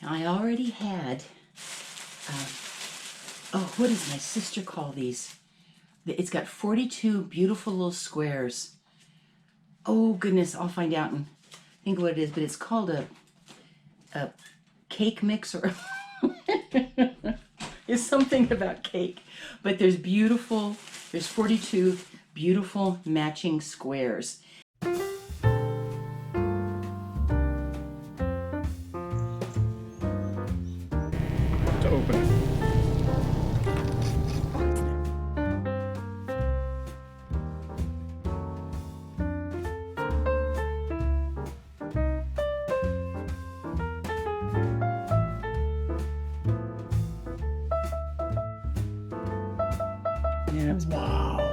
I already had, oh, what does my sister call these? It's got 42 beautiful little squares. Oh goodness, I'll find out and think what it is, but it's called a cake mix or it's something about cake. But there's 42 beautiful matching squares. To open it. Yeah, wow.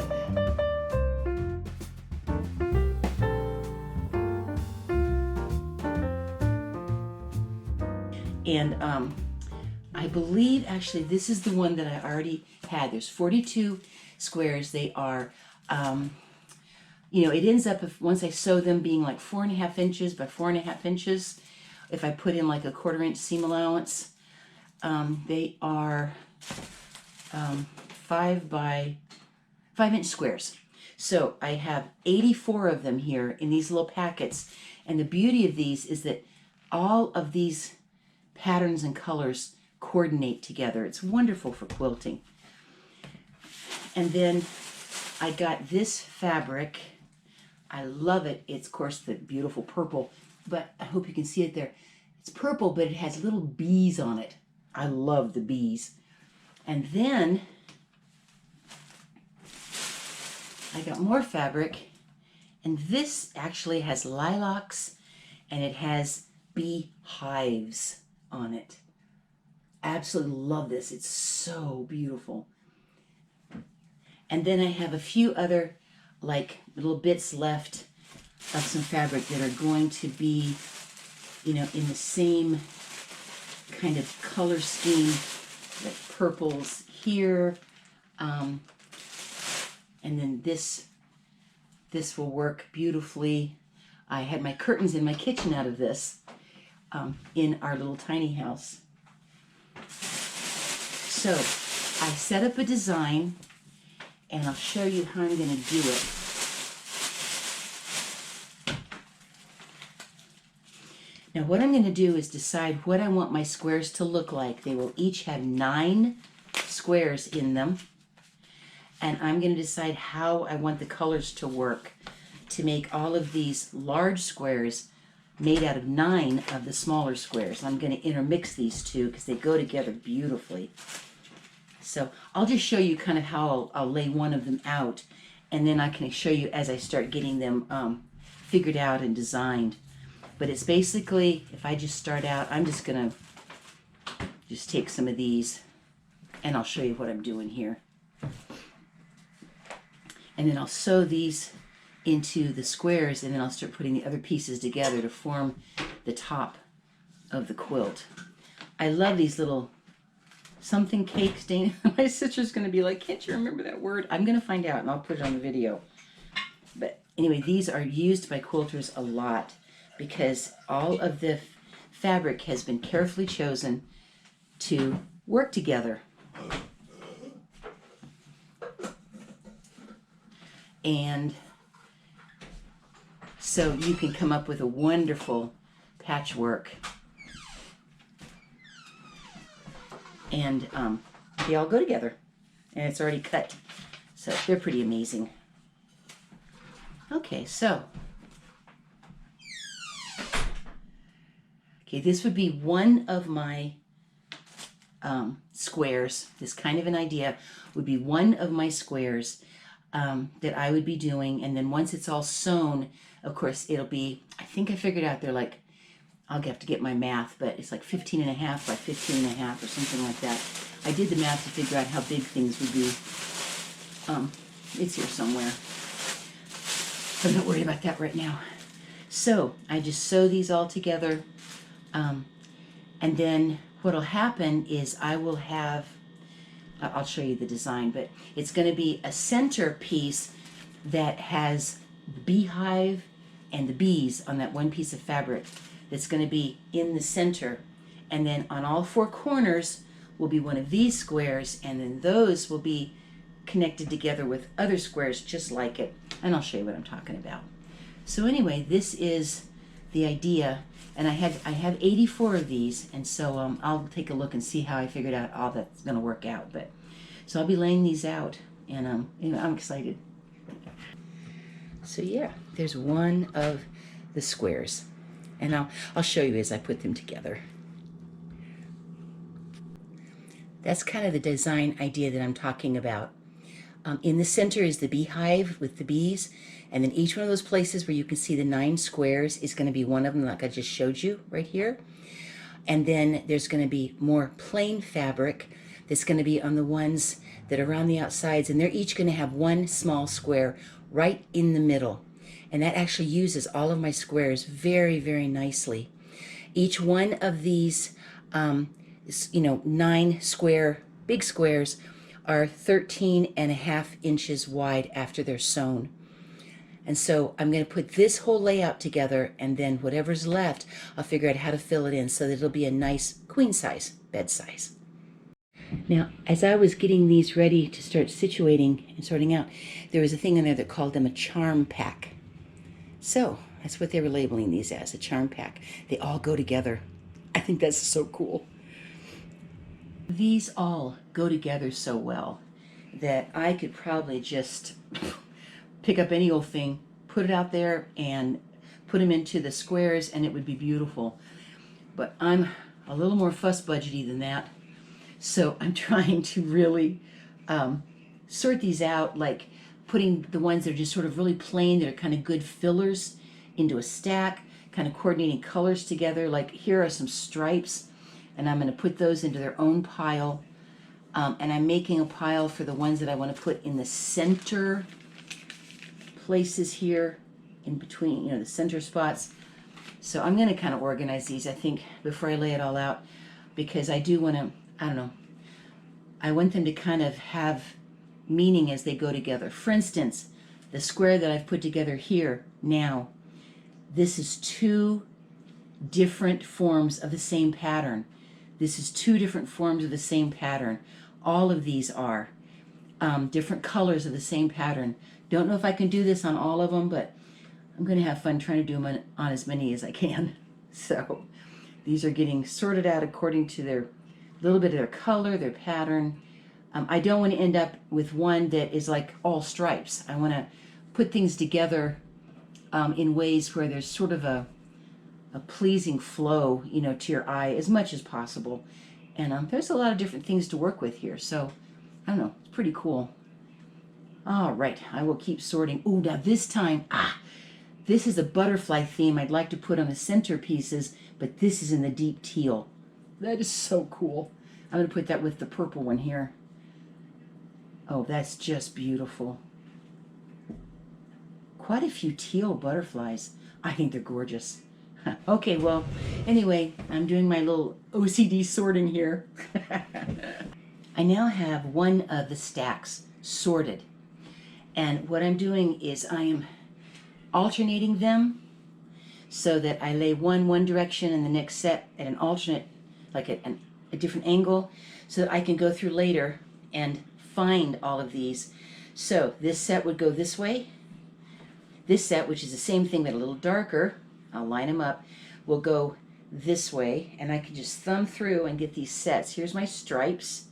And I believe actually this is the one that I already had. There's 42 squares. They are, you know, it ends up, once I sew them, being like 4.5 inches by 4.5 inches. If I put in like a 1/4 inch seam allowance, they are 5 inch squares. So I have 84 of them here in these little packets. And the beauty of these is that all of these patterns and colors coordinate together. It's wonderful for quilting. And then I got this fabric. I love it. It's, of course, the beautiful purple, but I hope you can see it there. It's purple, but it has little bees on it. I love the bees. And then I got more fabric, and this actually has lilacs, and it has bee hives on it. Absolutely love this. It's so beautiful. And then I have a few other like little bits left of some fabric that are going to be, you know, in the same kind of color scheme, like purples here. And then this will work beautifully. I had my curtains in my kitchen out of this in our little tiny house. So I set up a design, and I'll show you how I'm going to do it. Now what I'm going to do is decide what I want my squares to look like. They will each have 9 squares in them. And I'm going to decide how I want the colors to work to make all of these large squares made out of 9 of the smaller squares. I'm going to intermix these two because they go together beautifully. So I'll just show you kind of how I'll lay one of them out, and then I can show you as I start getting them figured out and designed. But it's basically, if I just start out, I'm just going to just take some of these, and I'll show you what I'm doing here. And then I'll sew these into the squares, and then I'll start putting the other pieces together to form the top of the quilt. I love these little something cakes. Dana, my sister's going to be like, can't you remember that word? I'm going to find out, and I'll put it on the video. But anyway, these are used by quilters a lot because all of the fabric has been carefully chosen to work together. And so you can come up with a wonderful patchwork. And they all go together. And it's already cut. So they're pretty amazing. Okay, so. Okay, this would be one of my squares. This kind of an idea would be one of my squares that I would be doing. And then once it's all sewn, of course, it'll be, I think I figured out they're like, I'll have to get my math, but it's like 15.5 by 15.5 or something like that. I did the math to figure out how big things would be. It's here somewhere. I'm not worried about that right now. So I just sew these all together. And then what'll happen is I will have, I'll show you the design, but it's going to be a center piece that has the beehive and the bees on that one piece of fabric that's going to be in the center. And then on all four corners will be one of these squares, and then those will be connected together with other squares just like it. And I'll show you what I'm talking about. So anyway, this is the idea, and I have 84 of these, and so I'll take a look and see how I figured out all that's going to work out. But so I'll be laying these out, and I'm excited. So yeah, there's one of the squares, and I'll show you as I put them together. That's kind of the design idea that I'm talking about. In the center is the beehive with the bees, and then each one of those places where you can see the 9 squares is going to be one of them, like I just showed you right here. And then there's going to be more plain fabric that's going to be on the ones that are around the outsides, and they're each going to have one small square right in the middle. And that actually uses all of my squares very, very nicely. Each one of these 9 square big squares are 13.5 inches wide after they're sewn. And so I'm going to put this whole layout together, and then whatever's left, I'll figure out how to fill it in so that it'll be a nice queen size bed size. Now, as I was getting these ready to start situating and sorting out, there was a thing in there that called them a charm pack. So that's what they were labeling these as, a charm pack. They all go together. I think that's so cool. These all go together so well that I could probably just pick up any old thing, put it out there, and put them into the squares, and it would be beautiful. But I'm a little more fuss budgety than that, so I'm trying to really sort these out, like putting the ones that are just sort of really plain, that are kind of good fillers, into a stack, kind of coordinating colors together. Like here are some stripes, and I'm going to put those into their own pile. And I'm making a pile for the ones that I want to put in the center places here, in between, the center spots. So I'm going to kind of organize these, I think, before I lay it all out, because I do want to, I don't know, I want them to kind of have meaning as they go together. For instance, the square that I've put together here now, this is 2 different forms of the same pattern. This is 2 different forms of the same pattern. All of these are different colors of the same pattern. Don't know if I can do this on all of them, but I'm going to have fun trying to do them on as many as I can. So these are getting sorted out according to their little bit of their color, their pattern. I don't want to end up with one that is like all stripes. I want to put things together in ways where there's sort of a pleasing flow, to your eye as much as possible. And there's a lot of different things to work with here. So, I don't know, it's pretty cool. All right, I will keep sorting. Ooh, now this time, this is a butterfly theme I'd like to put on the centerpieces, but this is in the deep teal. That is so cool. I'm going to put that with the purple one here. Oh, that's just beautiful. Quite a few teal butterflies. I think they're gorgeous. Okay, well, anyway, I'm doing my little OCD sorting here. I now have one of the stacks sorted. And what I'm doing is I am alternating them so that I lay one direction and the next set at an alternate, like at a different angle, so that I can go through later and find all of these. So this set would go this way. This set, which is the same thing but a little darker, I'll line them up, will go this way, and I can just thumb through and get these sets. Here's my stripes.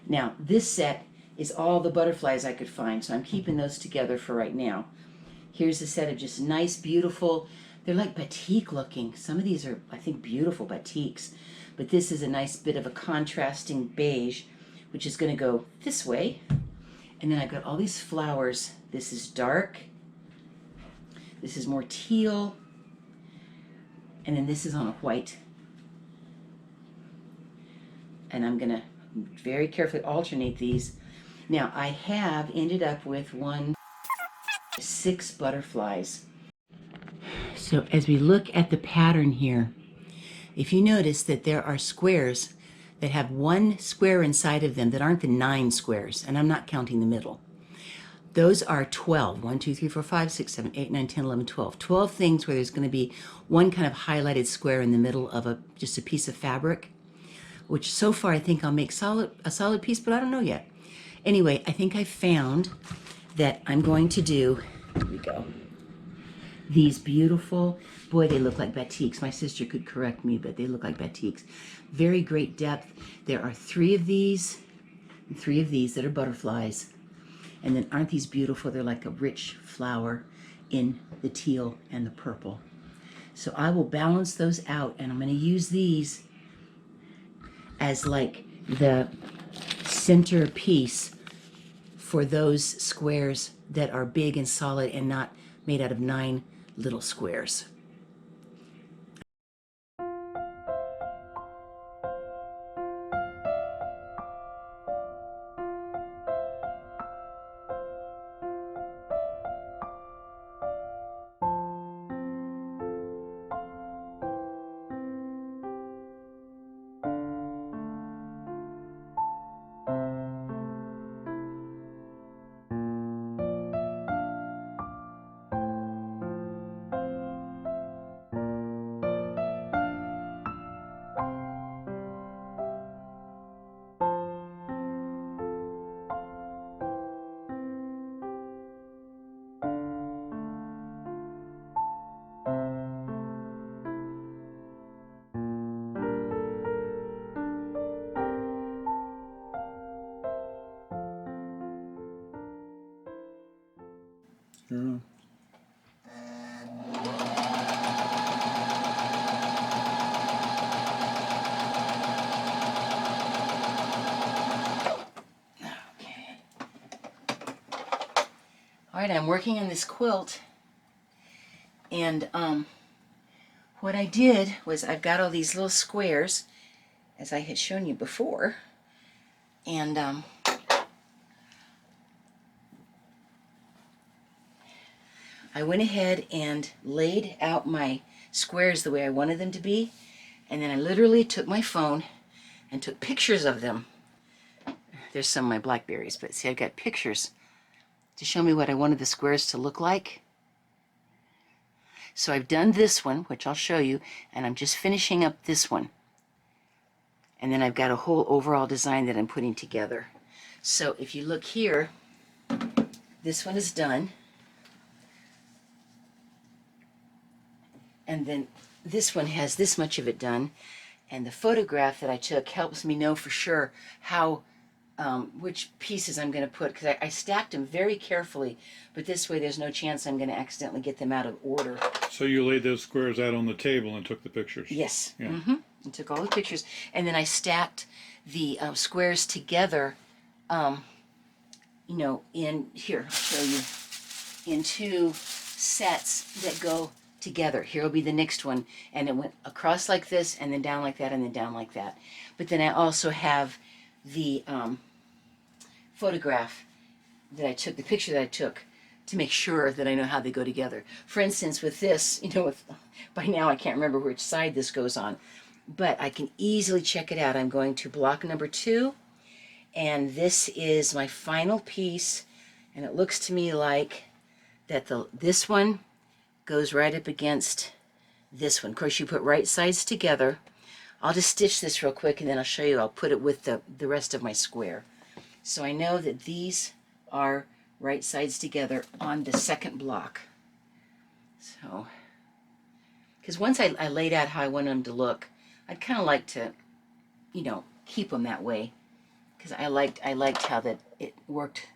Now, this set is all the butterflies I could find, so I'm keeping those together for right now. Here's a set of just nice, beautiful, they're like batik looking. Some of these are, I think, beautiful batiks, but this is a nice bit of a contrasting beige, which is going to go this way. And then I've got all these flowers. This is dark. This is more teal. And then this is on a white. And I'm going to very carefully alternate these. Now, I have ended up with 6 butterflies. So as we look at the pattern here, if you notice that there are squares that have 1 square inside of them that aren't the 9 squares, and I'm not counting the middle. Those are 12. 1, 2, 3, 4, 5, 6, 7, 8, 9, 10, 11, 12. 12 things where there's going to be one kind of highlighted square in the middle of just a piece of fabric, which so far I think I'll make a solid piece, but I don't know yet. Anyway, I think I found that I'm going to do, here we go, these beautiful, boy, they look like batiks. My sister could correct me, but they look like batiks. Very great depth. There are 3 of these and 3 of these that are butterflies. And then aren't these beautiful? They're like a rich flower in the teal and the purple. So I will balance those out, and I'm going to use these as like the center piece for those squares that are big and solid and not made out of 9 little squares. Yeah. All right, I'm working on this quilt, and what I did was I've got all these little squares, as I had shown you before, and I went ahead and laid out my squares the way I wanted them to be, and then I literally took my phone and took pictures of them. There's some of my blackberries, but see, I've got pictures to show me what I wanted the squares to look like. So I've done this one, which I'll show you, and I'm just finishing up this one. And then I've got a whole overall design that I'm putting together. So if you look here, this one is done. And then this one has this much of it done. And the photograph that I took helps me know for sure how which pieces I'm going to put, because I stacked them very carefully, but this way there's no chance I'm going to accidentally get them out of order. So you laid those squares out on the table and took the pictures? Yes. Yeah. Mm-hmm. And took all the pictures, and then I stacked the squares together, you know, in here, I'll show you, in 2 sets that go together. Here will be the next one, and it went across like this, and then down like that, and then down like that. But then I also have the photograph that I took, the picture that I took, to make sure that I know how they go together. For instance, with this, you know, by now I can't remember which side this goes on, but I can easily check it out. I'm going to block number 2, and this is my final piece, and it looks to me like that this one goes right up against this one. Of course, you put right sides together. I'll just stitch this real quick, and then I'll show you. I'll put it with the rest of my square. So I know that these are right sides together on the second block. So, because once I laid out how I want them to look, I'd kind of like to, you know, keep them that way, because I liked how that it worked.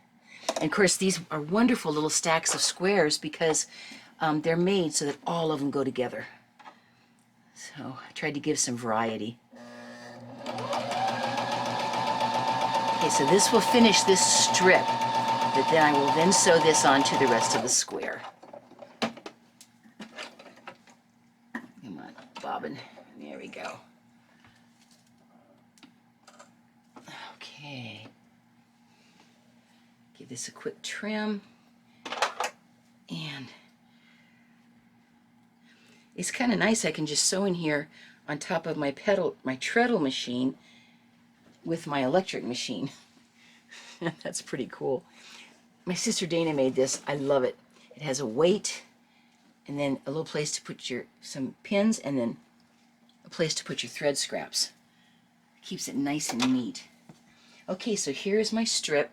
And of course, these are wonderful little stacks of squares because they're made so that all of them go together. So I tried to give some variety. Okay, so this will finish this strip, but then I will then sew this onto the rest of the square. Come on, bobbin. There we go. Okay. Give this a quick trim. And it's kind of nice. I can just sew in here on top of my treadle machine with my electric machine. That's pretty cool. My sister Dana made this. I love it. It has a weight, and then a little place to put some pins, and then a place to put your thread scraps. Keeps it nice and neat. Okay, so here's my strip,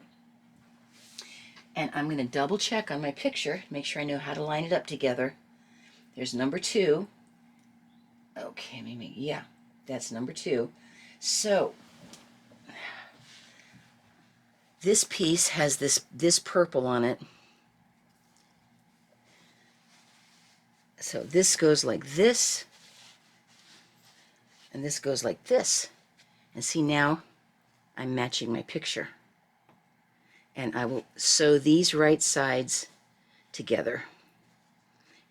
and I'm going to double check on my picture, make sure I know how to line it up together. There's number 2. Okay, maybe, yeah, that's number 2. So this piece has this purple on it. So this goes like this, and this goes like this. And see, now I'm matching my picture. And I will sew these right sides together.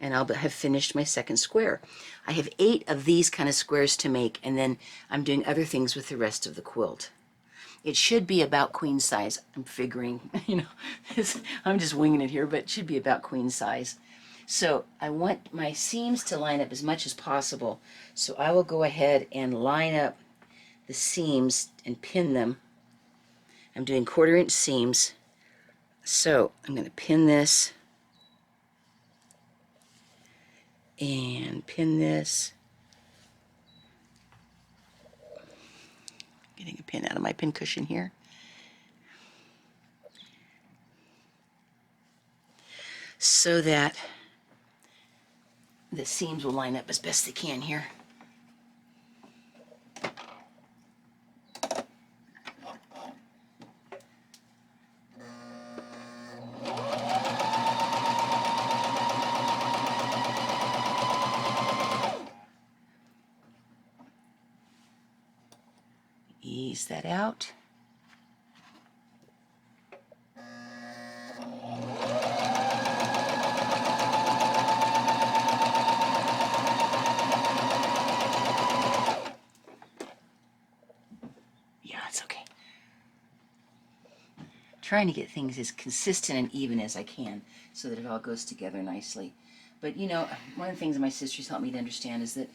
And I'll have finished my second square. I have 8 of these kind of squares to make, and then I'm doing other things with the rest of the quilt. It should be about queen size. I'm figuring, I'm just winging it here, but it should be about queen size. So I want my seams to line up as much as possible. So I will go ahead and line up the seams and pin them. I'm doing 1/4 inch seams. So I'm going to pin this and pin this. Getting a pin out of my pin cushion here. So that the seams will line up as best they can here. Ease that out. Yeah, it's okay. Trying to get things as consistent and even as I can so that it all goes together nicely. But one of the things that my sister's helped me to understand is that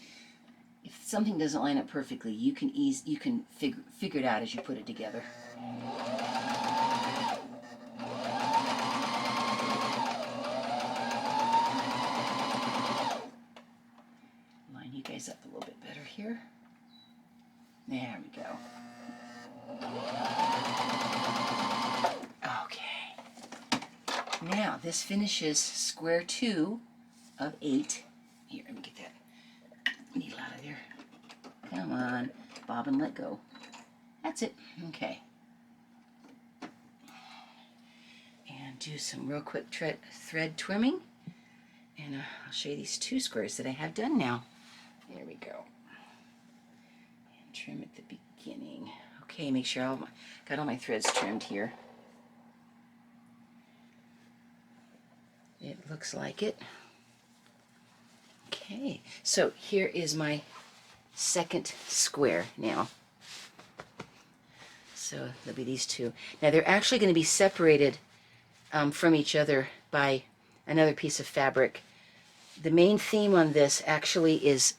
if something doesn't line up perfectly, you can figure it out as you put it together. Line you guys up a little bit better here. There we go. Okay. Now this finishes square 2 of 8. Here, let me get that needle out of there. Come on, bob and let go. That's it. Okay. And do some real quick thread trimming. And I'll show you these 2 squares that I have done now. There we go. And trim at the beginning. Okay, make sure I got all my threads trimmed here. It looks like it. Okay, so here is my second square now. So there'll be these 2. Now they're actually going to be separated from each other by another piece of fabric. The main theme on this actually is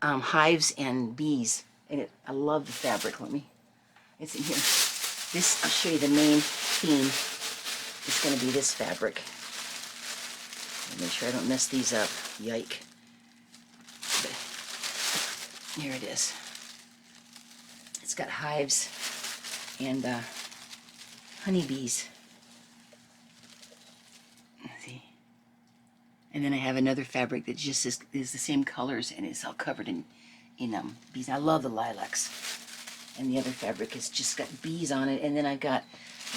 hives and bees, and I love the fabric. It's in here. This, I'll show you the main theme. It's going to be this fabric. Make sure I don't mess these up. Yike. But here it is. It's got hives and honeybees. See? And then I have another fabric that just is the same colors, and it's all covered in bees. I love the lilacs. And the other fabric has just got bees on it, and then I've got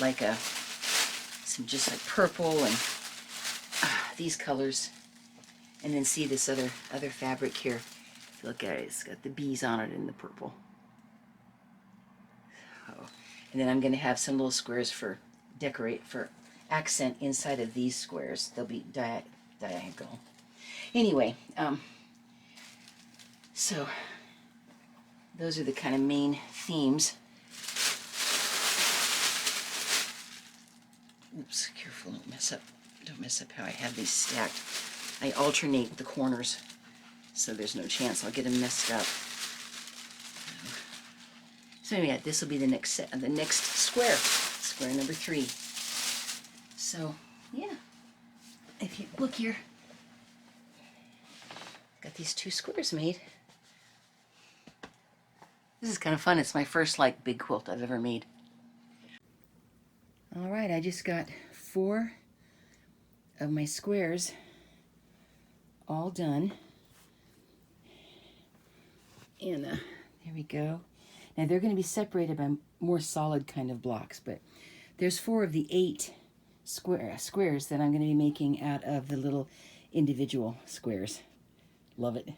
like some just like purple and these colors, and then see this other fabric here. If you look at it, it's got the bees on it in the purple. So, and then I'm going to have some little squares for accent inside of these squares. They'll be diagonal. Anyway, so those are the kind of main themes. Oops, careful, don't mess up how I have these stacked. I alternate the corners, so there's no chance I'll get them messed up. So anyway, this will be the next square number 3. So, yeah, if you look here, got these 2 squares made. This is kind of fun. It's my first like big quilt I've ever made. All right, I just got 4 of my squares all done. And there we go. Now they're going to be separated by more solid kind of blocks, but there's 4 of the 8 squares that I'm going to be making out of the little individual squares. Love it.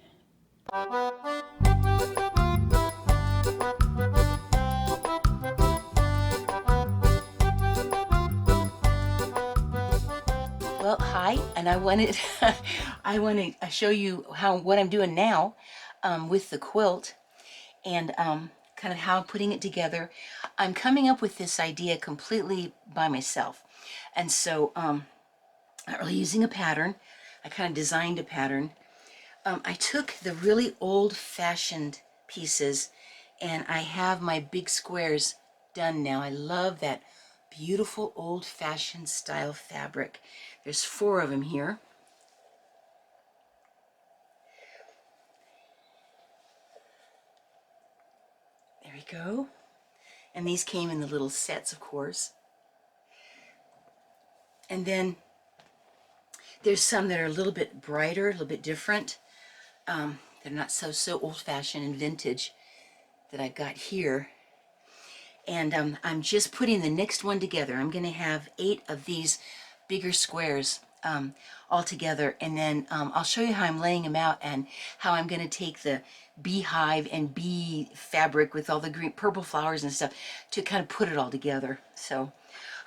Well, hi, and I wanted to show you what I'm doing now with the quilt, and kind of how I'm putting it together. I'm coming up with this idea completely by myself, and so not really using a pattern. I kind of designed a pattern. I took the really old-fashioned pieces, and I have my big squares done now. I love that beautiful old-fashioned style fabric. There's 4 of them here. There we go. And these came in the little sets, of course. And then there's some that are a little bit brighter, a little bit different. They're not so old-fashioned and vintage that I've got here. And I'm just putting the next one together. I'm going to have 8 of these bigger squares all together, and then I'll show you how I'm laying them out and how I'm going to take the beehive and bee fabric with all the green purple flowers and stuff to kind of put it all together. So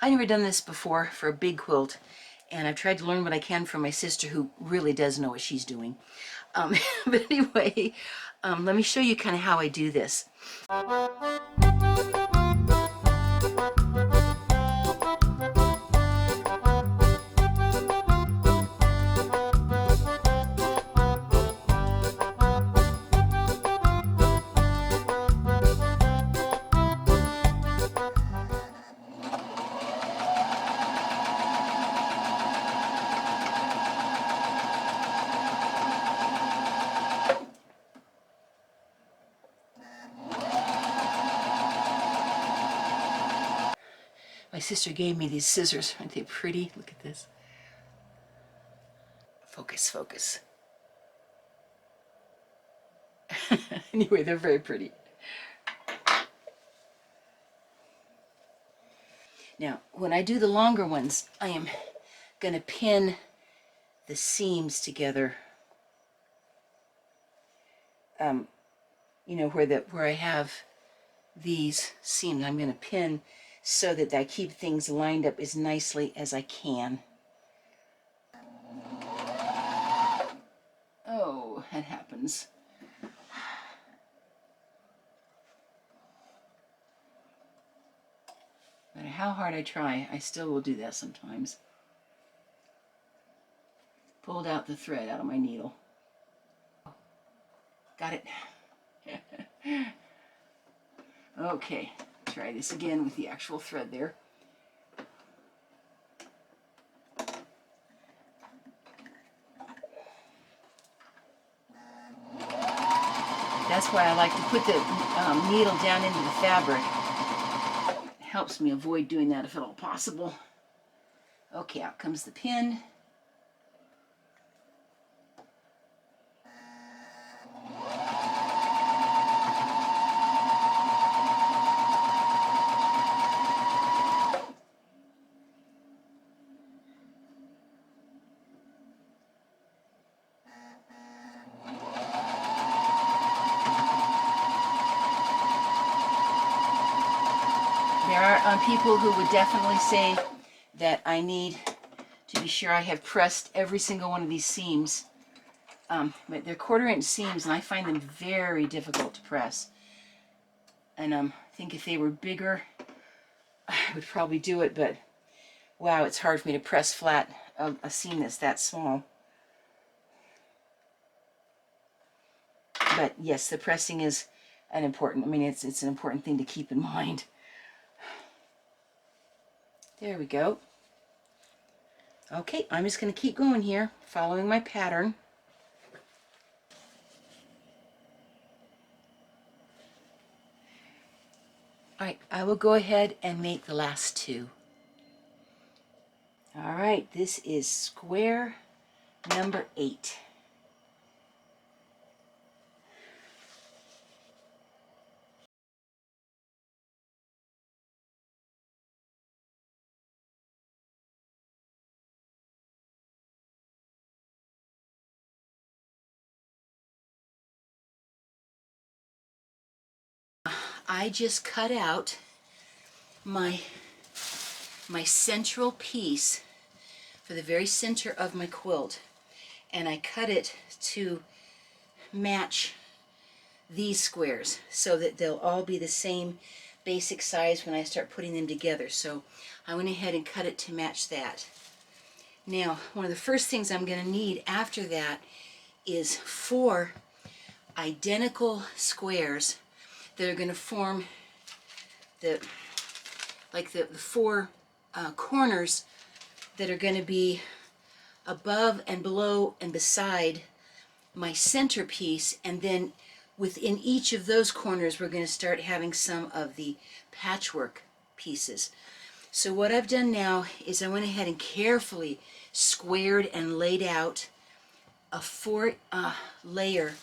I've never done this before for a big quilt, and I've tried to learn what I can from my sister, who really does know what she's doing. But anyway, let me show you kind of how I do this. My sister gave me these scissors. Aren't they pretty? Look at this. Focus, focus. Anyway, they're very pretty. Now, when I do the longer ones, I am going to pin the seams together. You know, where I have these seams, I'm going to pin so that I keep things lined up as nicely as I can. Oh, that happens. No matter how hard I try, I still will do that sometimes. Pulled out the thread out of my needle. Got it. Okay, try this again with the actual thread there. That's why I like to put the needle down into the fabric. It helps me avoid doing that if at all possible. Okay, out comes the pin. There are people who would definitely say that I need to be sure I have pressed every single one of these seams. But they're 1/4-inch seams, and I find them very difficult to press. And I think if they were bigger, I would probably do it, but wow, it's hard for me to press flat a seam that's that small. But yes, the pressing is an important, it's an important thing to keep in mind. There we go. Okay, I'm just going to keep going here, following my pattern. All right, I will go ahead and make the last two. All right, this is square number 8. I just cut out my central piece for the very center of my quilt, and I cut it to match these squares so that they'll all be the same basic size when I start putting them together. So I went ahead and cut it to match that. Now, one of the first things I'm going to need after that is 4 identical squares that are going to form the 4 corners that are going to be above and below and beside my centerpiece, and then within each of those corners we're going to start having some of the patchwork pieces. So what I've done now is I went ahead and carefully squared and laid out a 4 layer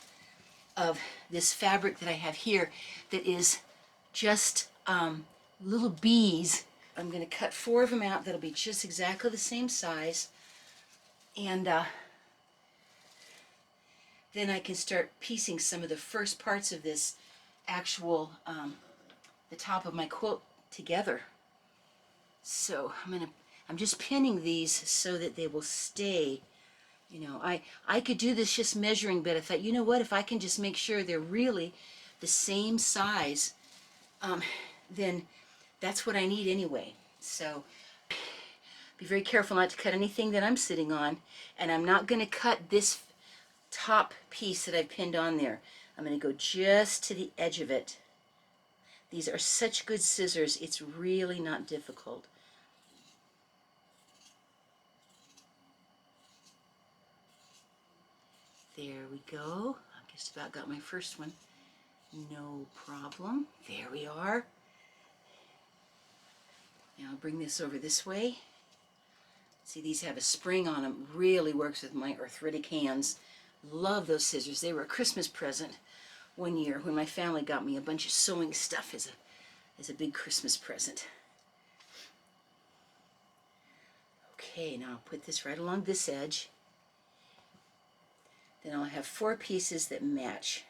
of this fabric that I have here that is just little bees. I'm going to cut 4 of them out that'll be just exactly the same size, and then I can start piecing some of the first parts of this actual the top of my quilt together. So I'm just pinning these so that they will stay. You know, I could do this just measuring, but I thought, you know what, if I can just make sure they're really the same size, then that's what I need anyway. So be very careful not to cut anything that I'm sitting on, and I'm not going to cut this top piece that I pinned on there. I'm going to go just to the edge of it. These are such good scissors, it's really not difficult. There we go. I just about got my first one. No problem. There we are. Now I'll bring this over this way. See, these have a spring on them. Really works with my arthritic hands. Love those scissors. They were a Christmas present one year when my family got me a bunch of sewing stuff as a big Christmas present. Okay, now I'll put this right along this edge. Then I'll have 4 pieces that match.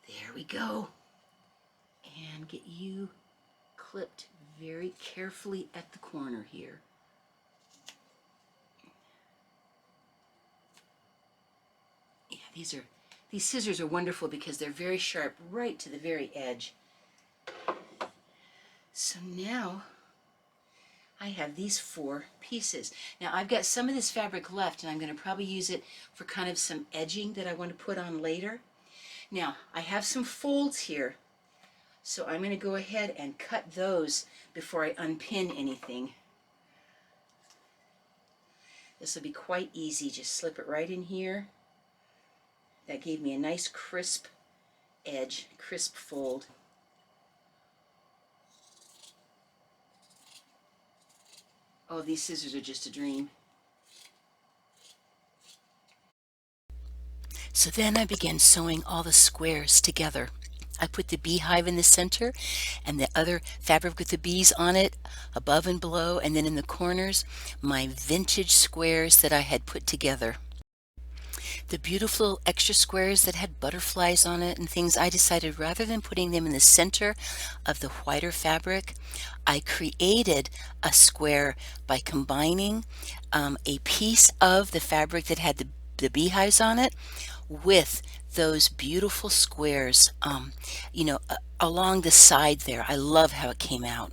There we go. And get you clipped very carefully at the corner here. Yeah, these scissors are wonderful because they're very sharp right to the very edge. So now I have these 4 pieces. Now I've got some of this fabric left, and I'm going to probably use it for kind of some edging that I want to put on later. Now I have some folds here, so I'm going to go ahead and cut those before I unpin anything. This will be quite easy. Just slip it right in here. That gave me a nice crisp edge, crisp fold. Oh, these scissors are just a dream. So then I began sewing all the squares together. I put the beehive in the center and the other fabric with the bees on it above and below, and then in the corners my vintage squares that I had put together. The beautiful extra squares that had butterflies on it and things, I decided rather than putting them in the center of the whiter fabric, I created a square by combining a piece of the fabric that had the beehives on it with those beautiful squares, along the side there. I love how it came out.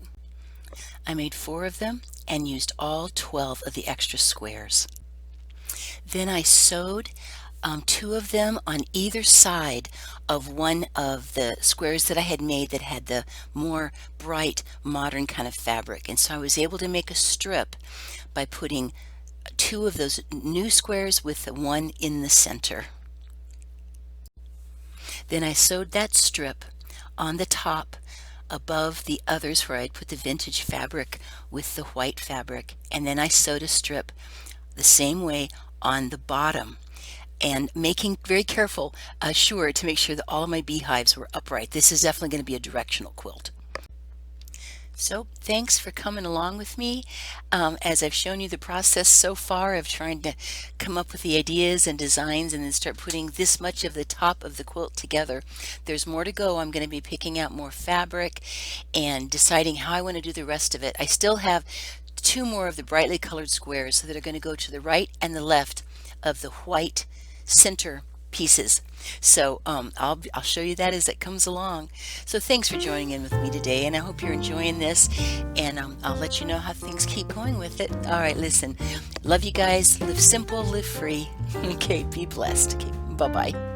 I made 4 of them and used all 12 of the extra squares. Then I sewed two of them on either side of one of the squares that I had made that had the more bright modern kind of fabric. And so I was able to make a strip by putting two of those new squares with the one in the center. Then I sewed that strip on the top above the others where I'd put the vintage fabric with the white fabric, and then I sewed a strip the same way on the bottom, and making very careful sure to make sure that all of my beehives were upright. This is definitely going to be a directional quilt. So thanks for coming along with me as I've shown you the process so far of trying to come up with the ideas and designs and then start putting this much of the top of the quilt together. There's more to go. I'm going to be picking out more fabric and deciding how I want to do the rest of it. I still have two more of the brightly colored squares that are going to go to the right and the left of the white center pieces. So I'll show you that as it comes along. So thanks for joining in with me today, and I hope you're enjoying this, and I'll let you know how things keep going with it. All right, listen, love you guys. Live simple, live free. Okay, be blessed. Okay, bye-bye.